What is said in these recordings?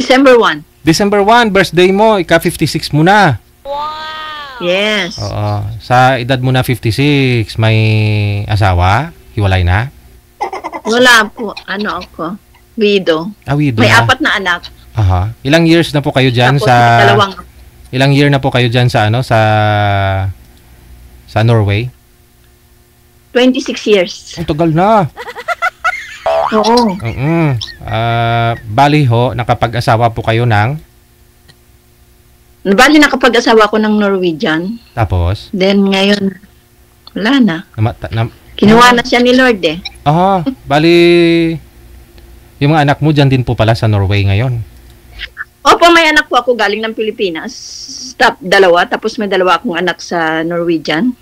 December 1. December 1, birthday mo, ika-56 mo na. Yes. Oo. Sa edad mo na 56, may asawa? Hiwalay na? Wala po. Ano ako? Widow. Widow May na. 4 na anak. Aha. Ilang years na po kayo dyan Tapos sa... may dalawang. Ilang year na po kayo dyan sa ano? Sa Norway? 26 years. Ang tagal na. Oo. Bali ho, nakapag-asawa po kayo ng... Bali nakapag-asawa ko ng Norwegian. Tapos? Then ngayon, wala na. Kinuha na siya ni Lord eh. Aha. Bali, yung mga anak mo dyan din po pala sa Norway ngayon. Opo, may anak po ako galing ng Pilipinas. Dalawa. Tapos may dalawa akong anak sa Norwegian.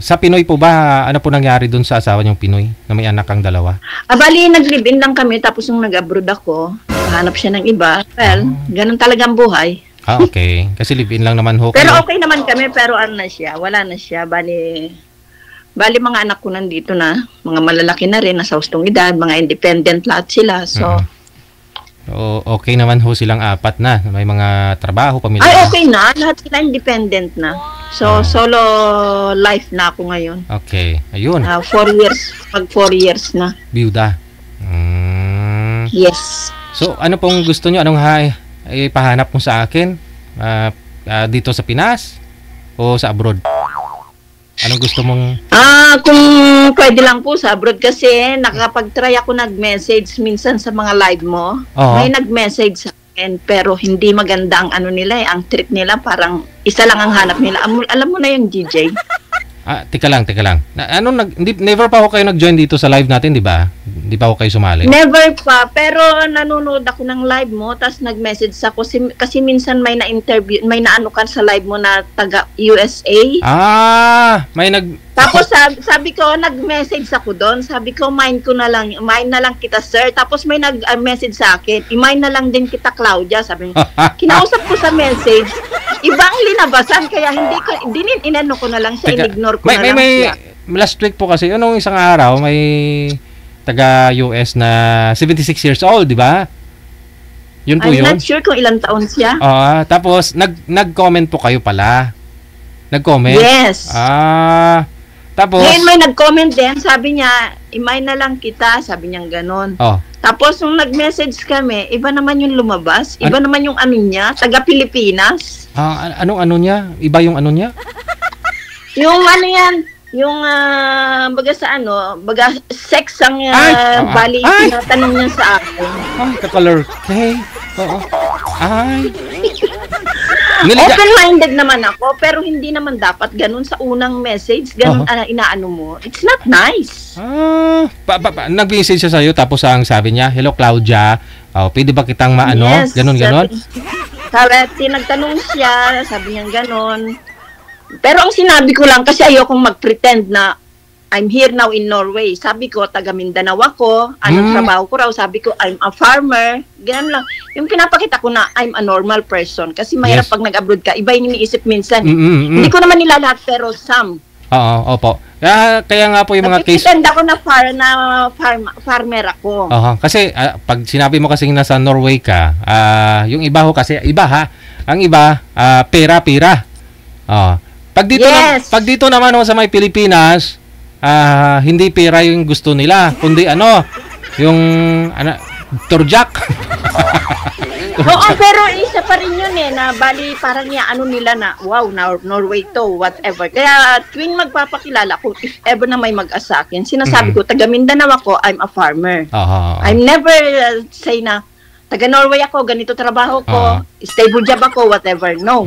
Sa Pinoy po ba, ano po nangyari dun sa asawa niyong Pinoy na may anak kang dalawa? Bali, nag-live-in lang kami. Tapos nung nag-abroad ako, hanap siya ng iba. Well, ganun talagang buhay. Okay. Kasi live-in lang naman ho kayo. Pero okay naman kami, pero ano na siya, wala na siya. Bali mga anak ko nandito na, mga malalaki na rin, nasa hustong edad, mga independent lahat sila. So, okay naman ho silang 4 na. May mga trabaho, pamilya. Ay, okay na. Lahat sila independent na. So, solo life na ako ngayon. Okay. Ayun. 4 years. Pag 4 years na. Byuda. Yes. So, ano pong gusto nyo? Anong ipahanap mo sa akin? Dito sa Pinas? O sa abroad? Anong gusto mong... Kung pwede lang po sa abroad kasi nakapag-try ako nag-message minsan sa mga live mo. May nag-message sa akin pero hindi maganda ang ano nila ang treat nila parang isa lang ang hanap nila. Alam mo na yung DJ. Tika lang. Never pa ako kayo nag-join dito sa live natin, di ba? Di pa ako kayo sumali? Never pa, pero nanonood ako ng live mo, tapos nag-message ako, kasi minsan may na-interview, may naano ka sa live mo na taga USA. Tapos sabi ko, nag-message ako doon, sabi ko, mine na lang kita, sir. Tapos may nag-message sa akin, i-mine na lang din kita, Claudia, sabi ko. Kinausap ko sa message, ibang linabasan, kaya inano ko na lang siya, in-ignore ko na lang siya. Last week po kasi, yung isang araw, may taga-US na 76 years old, di ba? Yun po yun. I'm not sure kung ilang taon siya. Tapos, nag-comment po kayo pala. Nag-comment? Yes. Tapos... Ngayon may nag-comment din, sabi niya, imay na lang kita, sabi niya gano'n. Tapos, nung nag-message kami, iba naman yung lumabas, iba naman yung ano niya, taga-Pilipinas. Anong ano niya? Iba yung ano niya? Yung ano yan, yung baga sa ano, baga sex ang bali tinatanong niya sa akin. Kakalor. Oo. Open-minded naman ako, pero hindi naman dapat ganun sa unang message, ganun inaano mo. It's not nice. Nag-message siya sa'yo, tapos ang sabi niya, hello Claudia, pwede ba kitang maano? Yes, ganon. Nagtanong siya, sabi niya ganon. Pero ang sinabi ko lang, kasi ayokong mag-pretend na I'm here now in Norway. Sabi ko, taga Mindanao ako. Anong trabaho ko raw? Sabi ko, I'm a farmer. Ganun lang. Yung pinapakita ko na I'm a normal person. Kasi mahirap pag nag-abroad ka. Iba yung iniisip minsan. Hindi ko naman nila lahat, pero some. Opo. Kaya nga po yung mga case... Nag-pretend ako na farmer ako. Kasi pag sinabi mo kasi nasa Norway ka, yung iba ho kasi, ang iba, pera. Pag dito naman sa may Pilipinas, hindi pera yung gusto nila, kundi yung turjak. Oo, pero isa pa rin yun na bali parang ano nila na, wow, Norway to, whatever. Kaya tuwing magpapakilala ko, if ever na may mag-asa akin, sinasabi ko, taga Mindanao ako, I'm a farmer. I'm never say na, taga Norway ako, ganito trabaho ko, stable job ako, whatever. No,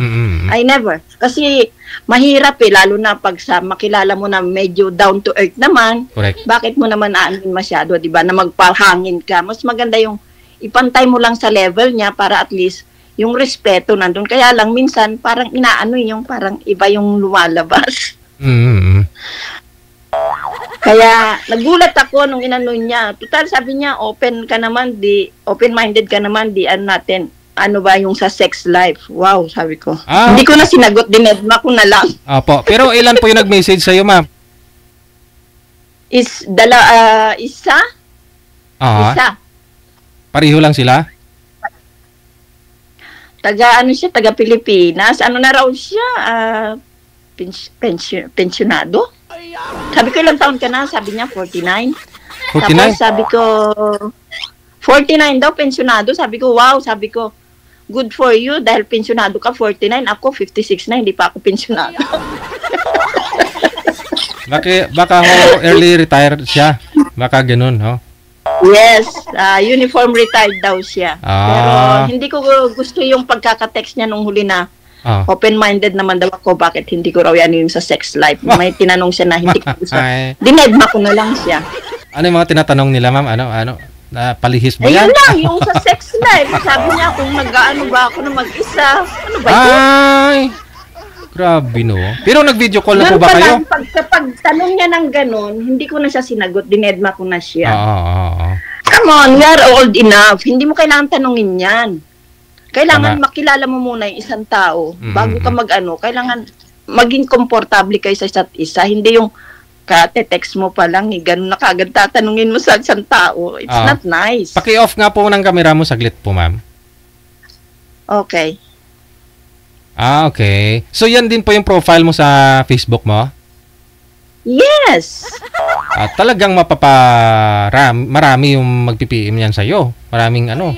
I never. Kasi mahirap lalo na pag makilala mo na medyo down to earth naman. Correct. Bakit mo naman aanin masyado, di ba, na magpahangin ka. Mas maganda yung ipantay mo lang sa level niya para at least yung respeto nandun. Kaya lang minsan parang yung parang iba yung lumalabas. Kaya nagulat ako nung inano niya. Total sabi niya, open-minded ka naman, natin. Ano ba yung sa sex life? Wow, sabi ko. Hindi ko na sinagot, dinedma ko na lang. Opo. Pero ilan po yung nag-message sa'yo, ma'am? Isa. Pareho lang sila? Taga Pilipinas. Ano na raw siya? Pensionado? Sabi ko, ilang taon ka na? Sabi niya, 49. 49? Tapos sabi ko, 49 daw, pensionado. Sabi ko, wow. Sabi ko, good for you dahil pensionado ka, 49. Ako, 56 na, hindi pa ako pensionado. Baka early retired siya. Baka ganun, ho? Yes, uniform retired daw siya. Pero hindi ko gusto yung pagkaka-text niya nung huli na open-minded naman daw ako, bakit hindi ko raw yan yung sa sex life. May tinanong siya na hindi ko gusto. Dinedma ko na lang siya. Ano yung mga tinatanong nila, ma'am? Ano? Palihis ba yan? Ayun lang, yung sa sex life. Sabi niya kung nag-ano ba ako na mag-isa. Ano ba ito? Ay! Grabe, no? Pero nag-video call na po ba kayo? Kapag tanong niya ng ganun, hindi ko na siya sinagot. Dinedma ko na siya. Oo. Come on, we are old enough. Hindi mo kailangan tanungin yan. Kailangan makilala mo muna yung isang tao bago ka mag-ano. Kailangan maging komportable kayo sa isa't isa. Hindi yung text mo pa lang, ganun na kagad tatanungin mo sa isang tao. It's not nice. Paki-off nga po ng camera mo saglit po, ma'am. Okay. Okay. So, yan din po yung profile mo sa Facebook mo? Yes. Talagang marami yung magpi-PM yan sa'yo. Maraming ano.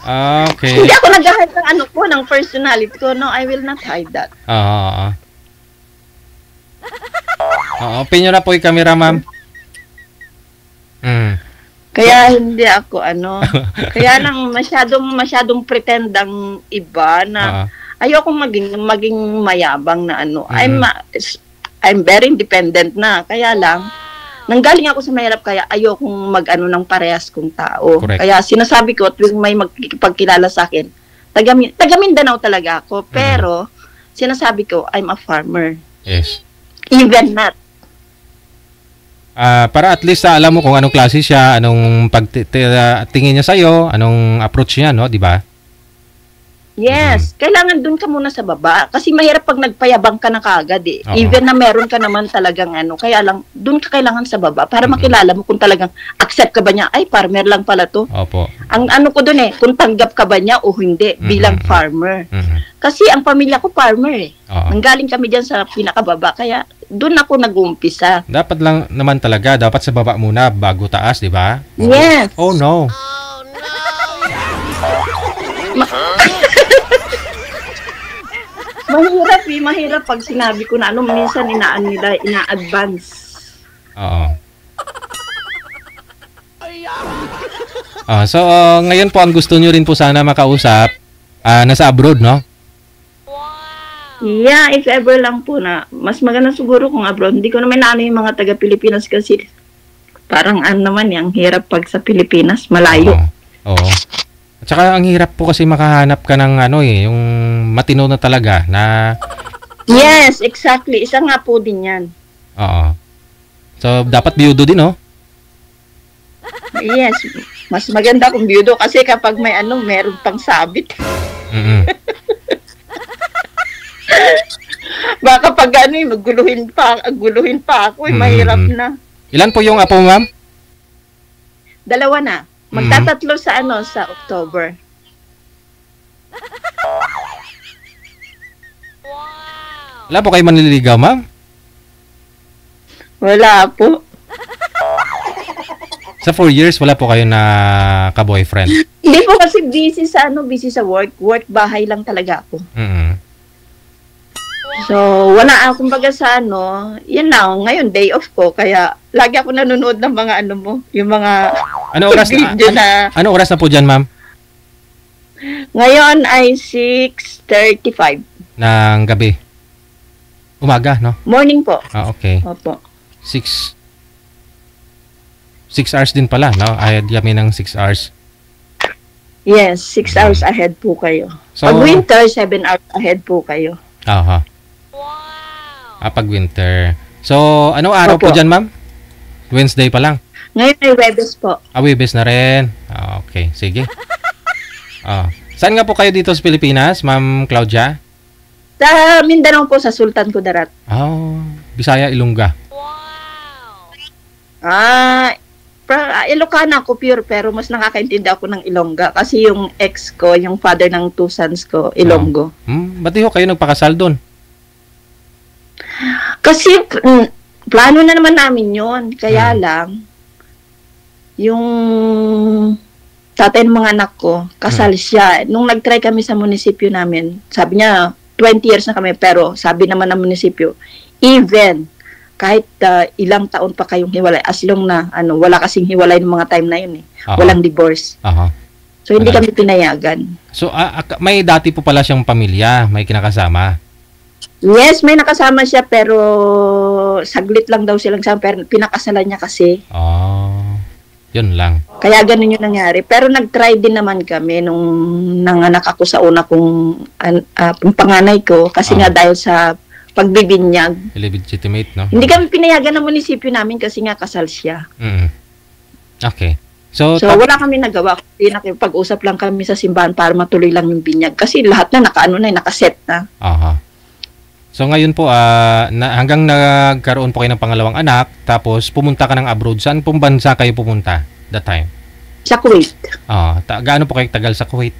Okay. Hindi ako nag-hide ng ng personality ko. No, I will not hide that. Opinion na po yung camera, ma'am. Kaya hindi ako kaya lang masyadong pretend ang iba na ayoko maging mayabang na I'm very independent na. Kaya lang nanggaling ako sa mahirap kaya ayokong ng parehas kong tao. Correct. Kaya sinasabi ko tuwing may magkikipagkilala sa akin, taga Mindanao talaga ako, pero sinasabi ko I'm a farmer. Yes. Even not. Para at least alam mo kung anong klase siya, anong tingin niya sa'yo, anong approach niya, no? Di ba? Yes. Kailangan dun ka muna sa baba. Kasi mahirap pag nagpayabang ka na kagad eh. Oo. Even na meron ka naman talagang kaya lang, dun ka kailangan sa baba para makilala mo kung talagang accept ka ba niya. Ay, farmer lang pala to. Opo. Ang ko dun kung tanggap ka ba niya o hindi bilang farmer. Kasi ang pamilya ko farmer eh. Nanggaling kami dyan sa pinakababa. Kaya doon ako nag-uumpisa. Dapat lang naman talaga, dapat sa baba muna bago taas, di ba? Yes. Oh no. Mahirap pag sinabi ko na minsan ina-advance. Oo. So, ngayon po ang gusto nyo rin po sana makausap, nasa abroad, no? Yeah, if ever lang po na. Mas maganda siguro kung abroad. Hindi ko naman yung mga taga-Pilipinas kasi parang naman yung hirap pag sa Pilipinas, malayo. Oo. At saka ang hirap po kasi makahanap ka ng yung matino na talaga na... Yes, exactly. Isa nga po din yan. Oo. So, dapat biyudo din, no? Yes. Mas maganda kung biyudo kasi kapag may meron pang sabit. Baka pag maguluhin pa ako, mahirap na. Ilan po yung apo, ma'am? 2 na. Magtatatlo sa sa October. Wala po kayo manliligaw, ma'am? Wala po. Sa 4 years, wala po kayo na ka-boyfriend? Hindi po kasi busy sa work. Work, bahay lang talaga ako. So, wala akong baga sa yan lang, ngayon day off ko, kaya lagi ako nanonood ng mga yung mga video na. Ano oras na po dyan, ma'am? Ngayon ay 6:35. Ng gabi? Umaga, no? Morning po. Okay. Opo. 6 hours din pala, no? Ahead kami ng 6 hours. Yes, 6 hours ahead po kayo. So, pag winter, 7 hours ahead po kayo. Pag winter. So, anong araw po dyan, ma'am? Wednesday pa lang? Ngayon ay Webes po. Webes na rin. Okay, sige. Saan nga po kayo dito sa Pilipinas, Ma'am Claudia? Sa Mindanao po, sa Sultan Kudarat. Bisaya, Ilongga. Ilocana ako pure, pero mas nakakaintindi ako ng Ilongga. Kasi yung ex ko, yung father ng 2 sons ko, Ilonggo. Ba't di ho kayo nagpakasal doon? Kasi plano na naman namin yon. Kaya lang, yung tatay ng mga anak ko, kasal siya. Nung nag-try kami sa munisipyo namin, sabi niya, 20 years na kami, pero sabi naman ng munisipyo, even kahit ilang taon pa kayong hiwalay, as long na wala kasing hiwalay ng mga time na yun eh. Walang divorce. So hindi kami pinayagan. So may dati po pala siyang pamilya, may kinakasama. Yes, may nakasama siya, pero saglit lang daw silang sama, pero pinakasalan niya kasi. Yun lang. Kaya ganun yung nangyari. Pero nag-try din naman kami nung nanganak ako sa una kong panganay ko, kasi nga dahil sa pagbibinyag. Illegitimate, no? Hindi kami pinayagan ng munisipyo namin kasi nga kasal siya. Okay. So wala kami nagawa. Nakipag-usap lang kami sa simbahan para matuloy lang yung binyag. Kasi lahat na nakaset na. So ngayon po, hanggang nagkaroon po kayo ng pangalawang anak, tapos pumunta ka ng abroad. Saan pong bansa kayo pumunta that time? Sa Kuwait. Gaano po kayo tagal sa Kuwait?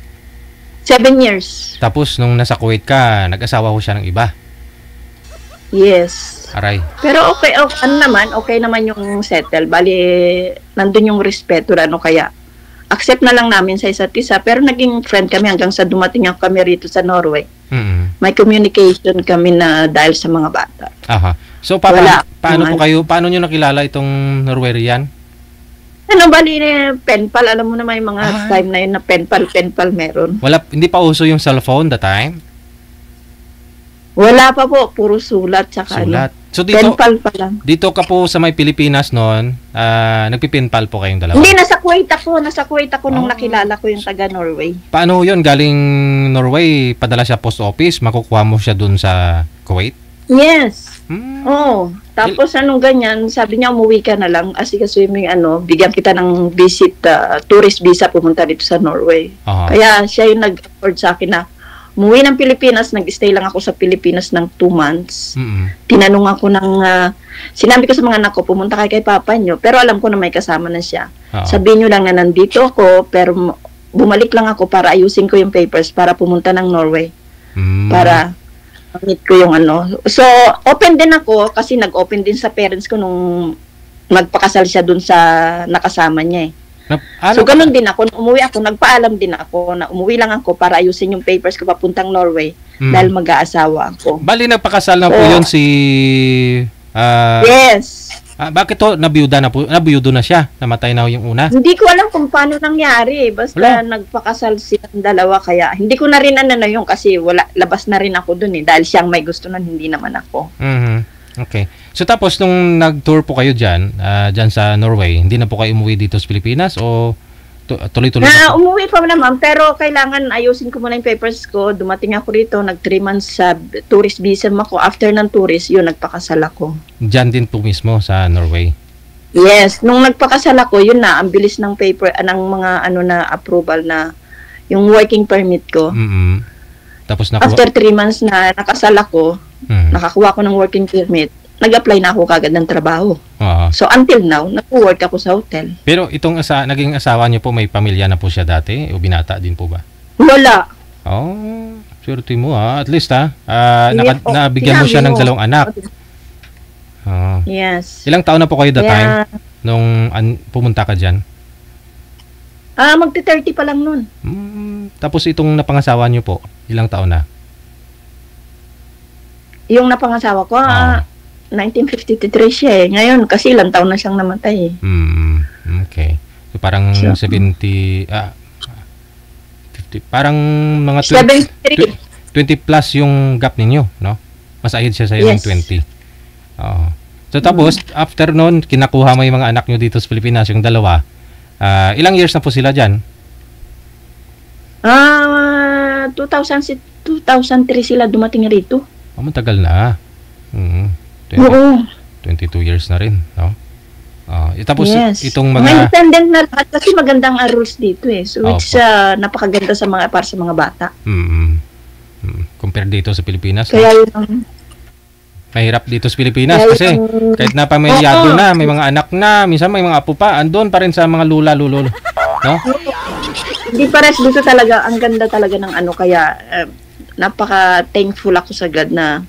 7 years. Tapos nung nasa Kuwait ka, nag-asawa ho siya ng iba? Yes. Aray. Pero okay naman yung settle. Bali, nandun yung respeto, kaya accept na lang namin sa isa't isa. Pero naging friend kami hanggang sa dumating ako kami rito sa Norway. May communication kami na dahil sa mga bata. So paano nyo nakilala itong Norwegian? Bali, penpal. Alam mo naman yung mga time na yun na penpal meron. Hindi pa uso yung cellphone that time? Wala pa po, puro sulat. Sulat. So penpal pa lang. Dito ka po sa may Pilipinas noon, nagpipinpal po kayong dalawa? Hindi, nasa Kuwait ako nung nakilala ko yung taga Norway. Paano yun? Galing Norway, padala siya post office, makukuha mo siya dun sa Kuwait? Yes. Tapos ganyan, sabi niya umuwi ka na lang, kasi bigyan kita ng visit, tourist visa pumunta dito sa Norway. Kaya siya yung nag-afford sa akin na umuwi ng Pilipinas, nag-stay lang ako sa Pilipinas ng 2 months. Tinanong ako sinabi ko sa mga anak ko, pumunta kayo kay papa nyo, pero alam ko na may kasama na siya. Sabihin nyo lang na nandito ako, pero bumalik lang ako para ayusin ko yung papers para pumunta ng Norway. Para meet ko yung So, open din ako, kasi nag-open din sa parents ko nung magpakasal siya dun sa nakasama niya eh. So, ganun din ako. Nung umuwi ako, nagpaalam din ako na umuwi lang ako para ayusin yung papers ko papuntang Norway dahil mag-aasawa ako. Bali, nagpakasal na po yun si... yes. Bakit to? Nabiyudo na siya? Namatay na yung una? Hindi ko alam kung paano nangyari. Basta nagpakasal silang dalawa. Kaya hindi ko na rin yung kasi labas na rin ako dun eh. Dahil siyang may gusto nun, hindi naman ako. Okay. So tapos nung nag-tour po kayo dyan sa Norway, hindi na po kayo umuwi dito sa Pilipinas o tuloy-tuloy? Umuwi pa naman, pero kailangan ayusin ko muna yung papers ko. Dumating ako rito, nag 3 months sa tourist visa ako. After ng tourist, nagpakasal ako. Dyan din po mismo sa Norway? Yes. Nung nagpakasal ako, yun na, ang bilis ng paper, ng mga na approval na yung working permit ko. Tapos after 3 months na nakasal ako, nakakuha ko ng working permit, nag-apply na ako kagad ng trabaho. So until now, nag-work ako sa hotel. Pero itong naging asawa niyo po, may pamilya na po siya dati? O binata din po ba? Wala. Swerte mo At least nabigyan mo siya ng 2 anak. Yes. Ilang taon na po kayo that time? Nung pumunta ka dyan? Magti-30 pa lang nun. Tapos itong napangasawa niyo po, ilang taon na? Yung napangasawa ko, 1953 siya eh. Ngayon, kasi ilang taon na siyang namatay eh. Okay. So parang 70, 50, parang mga 20 plus yung gap ninyo, no? Mas ahead siya sa iyo ng 20. So tapos, after noon, kinakuha mo yung mga anak nyo dito sa Pilipinas, yung 2. Ilang years na po sila dyan? 2003 sila dumating rito. Matagal na. 22 years na rin, no? Tapos itong mga independent na lahat kasi magandang rules dito eh. So which napakaganda para sa mga bata. Compare dito sa Pilipinas. Kaya Mahirap dito sa Pilipinas kasi kahit na pamilyado na, may mga anak na, minsan may mga apo pa, andun pa rin sa mga lula, lulo. No? Hindi pares dito talaga, ang ganda talaga ng ano, kaya napaka-thankful ako sa God na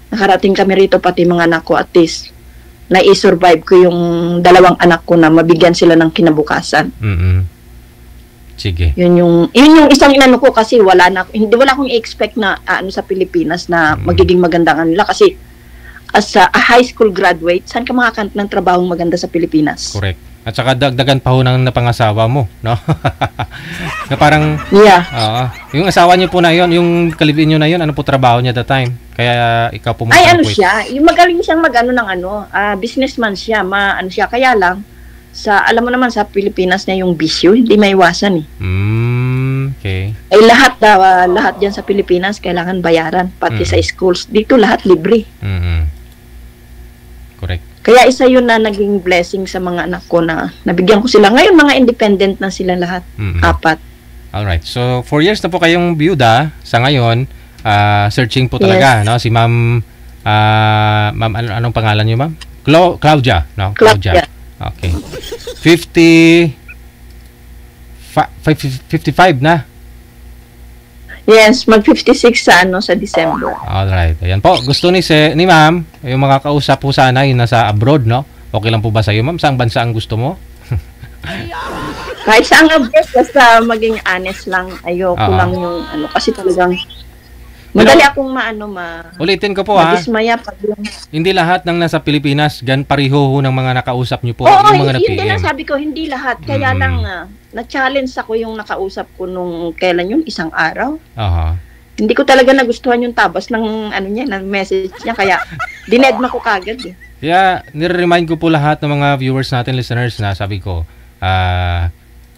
nakarating kami rito, pati mga anak ko, at least na-i-survive ko yung 2 anak ko na mabigyan sila ng kinabukasan. Sige. Yun yung isang inano ko kasi wala akong i-expect na ano sa Pilipinas na magiging maganda ang nila kasi as a high school graduate, saan ka makakanap ng trabahong maganda sa Pilipinas? Correct. At saka dagdagan pa ho ng napangasawa mo, no? Na parang, yung asawa niyo po na yon, yung kalibin niyo na yon, ano po trabaho niya that time? Kaya ikaw po ay, ano siya, yung magaling siyang mag-ano ng businessman siya, ano siya, kaya lang, alam mo naman sa Pilipinas na yung bisyo, hindi maiwasan eh. Okay. Ay lahat diyan sa Pilipinas kailangan bayaran, pati sa schools. Dito lahat libre. Correct. Kaya isa yun na naging blessing sa mga anak ko na nabigyan ko sila. Ngayon mga independent na sila lahat. 4. Alright. So 4 years na po kayong byuda sa ngayon. Searching po talaga, no? Si Ma'am anong pangalan niyo, Ma'am? Claudia, no? Claudia. Okay. 55 na. Yes, mag-56 sa December. Alright. Ayan po. Gusto ni Ma'am, yung mga kausap po sana yung nasa abroad, no? Okay lang po ba sa'yo, Ma'am? Saang bansa ang gusto mo? Kahit saang abroad, basta maging honest lang. Ayoko lang yung kasi talagang madali akong ulitin ko po madismaya pag hindi lahat ng nasa Pilipinas pareho ng mga nakausap nyo po. Oo, yung mga hindi na sabi ko, hindi lahat. Kaya lang na-challenge ako yung nakausap ko nung kailan yun, isang araw. Hindi ko talaga nagustuhan yung tabas ng ng message niya, kaya dinedma ko kagad eh. Kaya nire-remind ko po lahat ng mga viewers natin, listeners, na sabi ko,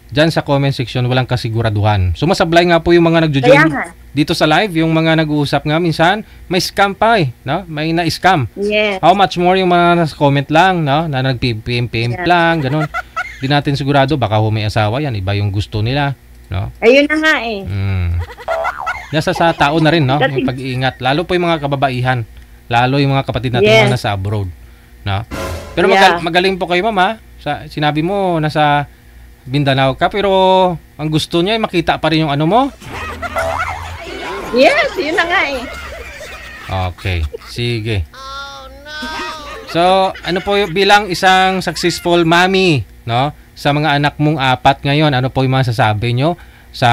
dyan sa comment section, walang kasiguraduhan. Sumasablay nga po yung mga nagjo-join dito sa live, yung mga nag-uusap nga minsan, may scam pa eh, no? May na-scam. Yes. How much more yung mga nasa comment lang, no? Na nag-PM lang, ganun. Di natin sigurado, baka may asawa yan, iba yung gusto nila, no? Ayun na nga eh. Nasa sa tao na rin, no? Yung pag-iingat, lalo po yung mga kababaihan, lalo yung mga kapatid natin mga nasa abroad, no? Pero magaling po kayo, Ma'am, ha? Sinabi mo, nasa Mindanao ka, pero ang gusto niya ay makita pa rin yung ano mo. Yes, yun na nga eh. Okay, sige. So, ano po bilang isang successful mommy, no? Sa mga anak mong 4 ngayon, ano po yung masasabi nyo sa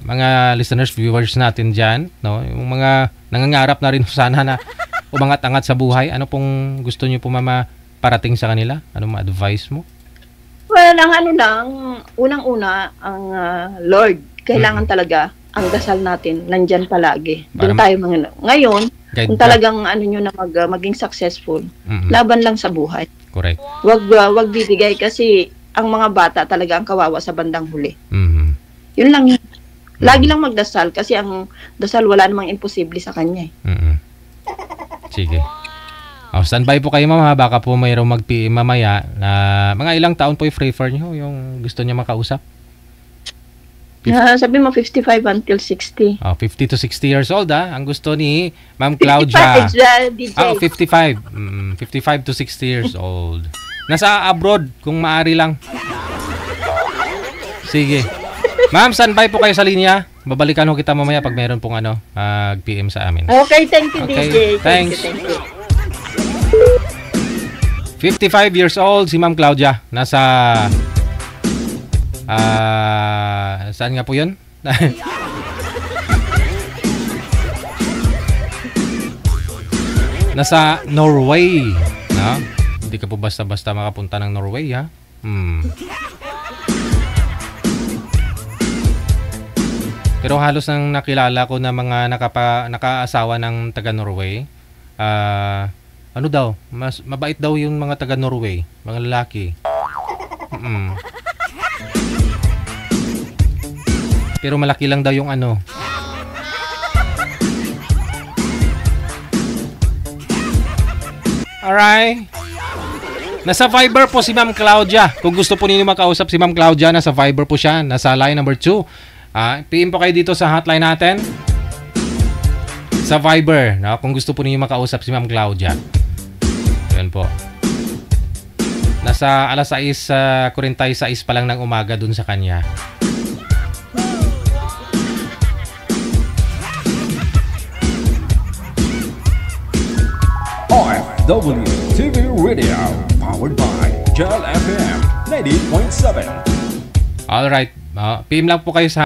mga listeners, viewers natin dyan, no? Yung mga nangangarap na rin sana na umangat-angat sa buhay, ano pong gusto nyo po, Mama, parating sa kanila? Anong ma-advise mo? Well, unang-una, ang Lord, kailangan talaga ang dasal natin nandyan palagi. Doon tayo ngayon, kung talagang nyo na maging successful, laban lang sa buhay. Correct. Wag bibigay kasi ang mga bata talaga ang kawawa sa bandang huli. Yun lang. Lagi lang magdasal kasi ang dasal wala namang imposible sa kanya eh. Sige. Standby po kayo, Ma'am, ha? Baka po mayroong mag-PM mamaya na mga ilang taon po i-prefer nyo yung gusto niya makausap? Sabi mo 55 until 60. 50 to 60 years old, ha? Ang gusto ni Ma'am Claudia. 55. 55 to 60 years old. Nasa abroad, kung maaari lang. Sige. Ma'am, standby po kayo sa linya. Babalikan ho kita mamaya pag mayroon pong mag-PM sa amin. Okay, thank you, DJ. Thanks. Thank you. 55 years old si Ma'am Claudia. Nasa saan nga po yun? Nasa Norway, no? Hindi ka po basta-basta makapunta ng Norway, ha? Pero halos nang nakilala ko na mga nakaasawa ng taga Norway, ano daw, mas mabait daw yung mga taga Norway, mga lalaki. Pero malaki lang daw yung ano. Alright. Nasa Viber po si Ma'am Claudia. Kung gusto po ninyo makausap si Ma'am Claudia, nasa Viber po siya. Nasa line number 2. PM po kayo dito sa hotline natin. sa Viber, no? Kung gusto po niyo makausap si Ma'am Claudia. Yun po. Nasa alas 6:46 pa lang ng umaga dun sa kanya. OFW TV Radio, powered by Jal FM 90.7. Alright. PM lang po kayo sa